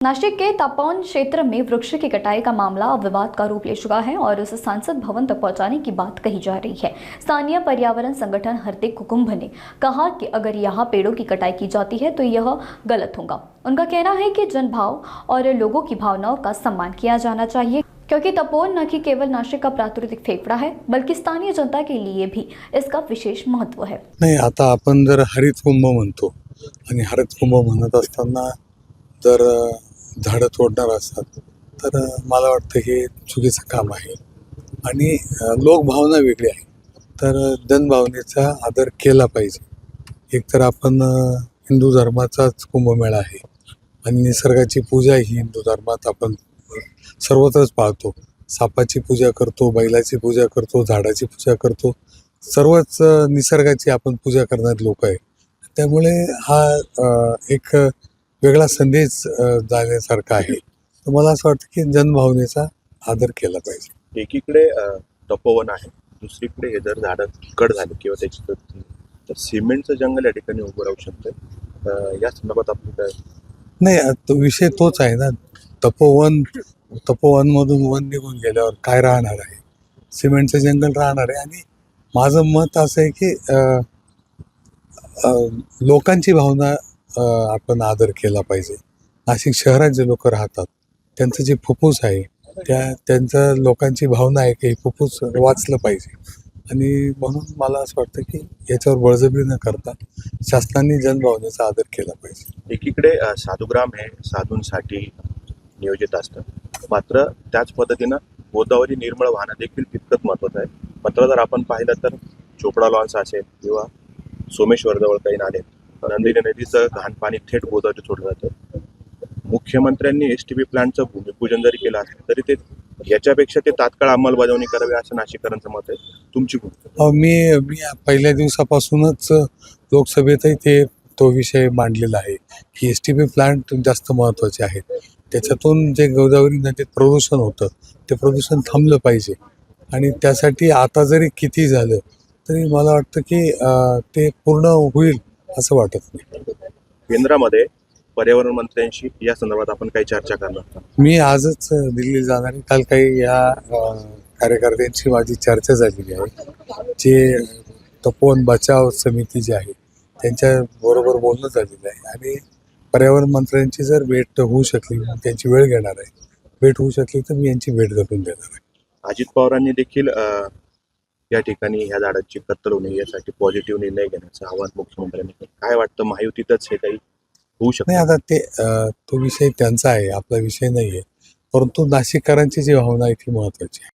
नासिक के तपोवन क्षेत्र में वृक्ष की कटाई का मामला विवाद का रूप ले चुका है और उसे सांसद भवन तक पहुंचाने की बात कही जा रही है। स्थानीय पर्यावरण संगठन हरते कुकुम्भ ने कहा कि अगर यहाँ पेड़ों की कटाई की जाती है तो यह गलत होगा। उनका कहना है कि जनभाव और लोगों की भावनाओं का सम्मान किया जाना चाहिए, क्योंकि तपोवन न कि केवल नासिक का प्राकृतिक फेफड़ा है बल्कि स्थानीय जनता के लिए भी इसका विशेष महत्व है। नाही, आता आपण जर हरित कुंभ म्हणतो आणि हरित कुंभ म्हणत असताना जर झाडं तोडणार असतात तर मला वाटतं हे चुकीचं काम आहे आणि लोकभावना वेगळी आहे, तर जनभावनेचा आदर केला पाहिजे। एकतर आपण हिंदू धर्माचाच कुंभमेळा आहे आणि निसर्गाची पूजा ही हिंदू धर्मात आपण सर्वत्रच पाळतो। सापाची पूजा करतो, बैलाची पूजा करतो, झाडाची पूजा करतो, सर्वच निसर्गाची आपण पूजा करणारे लोक आहे। त्यामुळे हा एक वेगळा संदेश जाण्यासारखा आहे। तर मला असं वाटतं की जनभावनेचा आदर केला पाहिजे। एकीकडे तपोवन आहे, दुसरीकडे हे जर झाडं कट झाली किंवा त्याची तर सिमेंटचं जंगल या ठिकाणी उभं राहू शकतं। या संदर्भात आपण काय? नाही, तो विषय तोच आहे ना, तपोवनमधून वन निघून गेल्यावर काय राहणार आहे? सिमेंटचं जंगल राहणार आहे। आणि माझं मत असं आहे की लोकांची भावना आपण आदर केला पाहिजे। नाशिक शहरात जे लोक राहतात त्यांचं जे फुफ्फुस आहे त्यांचं लोकांची भावना आहे की हे फुफ्फुस वाचलं पाहिजे आणि म्हणून मला असं वाटतं की याच्यावर बळजबरी न करता शासनाने जनभावनेचा आदर केला पाहिजे। एकीकडे साधुग्राम हे साधूंसाठी नियोजित असतं, मात्र त्याच पद्धतीनं गोदावरी निर्मळ वाहनं देखील तितकंच महत्त्वाचं आहे। मात्र जर आपण पाहिलं तर चोपडा लॉन्स असेल किंवा सोमेश्वर जवळ काही नाले, नंदिनी नदीचं घाण पाणी थेट गोदावरी सोडलं जातं। मुख्यमंत्र्यांनी STP प्लांटचं भूमिपूजन जरी केलं असेल तरी ते याच्यापेक्षा ते तात्काळ अंमलबजावणी करावी असं नाशिककरांचं मत आहे। तुमची भूमिका? मी पहिल्या दिवसापासूनच लोकसभेतही तो विषय मांडलेला आहे की STP प्लांट जास्त महत्त्वाचे आहेत। त्याच्यातून जे गोदावरी नदीत प्रदूषण होतं ते प्रदूषण थांबलं पाहिजे आणि त्यासाठी आता जरी किती झालं तरी मला वाटतं की ते पूर्ण होईल असं वाटत नाही। केंद्रामध्ये पर्यावरण मंत्र्यांशी या संदर्भात आपण काही चर्चा करणार? मी आजच दिल्ली जाणार आहे। काल काही या कार्यकर्त्यांची माझी चर्चा झालेली आहे। जे तपोवन बचाव समिती जी आहे त्यांच्या बरोबर बोलणं झालेलं आहे आणि पर्यावरण मंत्र्यांची जर भेट होऊ शकली, त्यांची वेळ घेणार आहे, भेट होऊ शकली तर मी यांची भेट घालून देणार आहे। अजित पवारांनी देखील या ठिकाणी ह्या झाडांची कत्तल होणे यासाठी पॉझिटिव्ह निर्णय घेण्याचं आवाहन मुख्यमंत्र्यांनी केलं। काय वाटतं, महायुतीतच हे काही होऊ शकतं? नाही, आता तो विषय त्यांचा आहे, आपला विषय नाही आहे, परंतु नाशिककरांची जी भावना आहे ती महत्त्वाची आहे।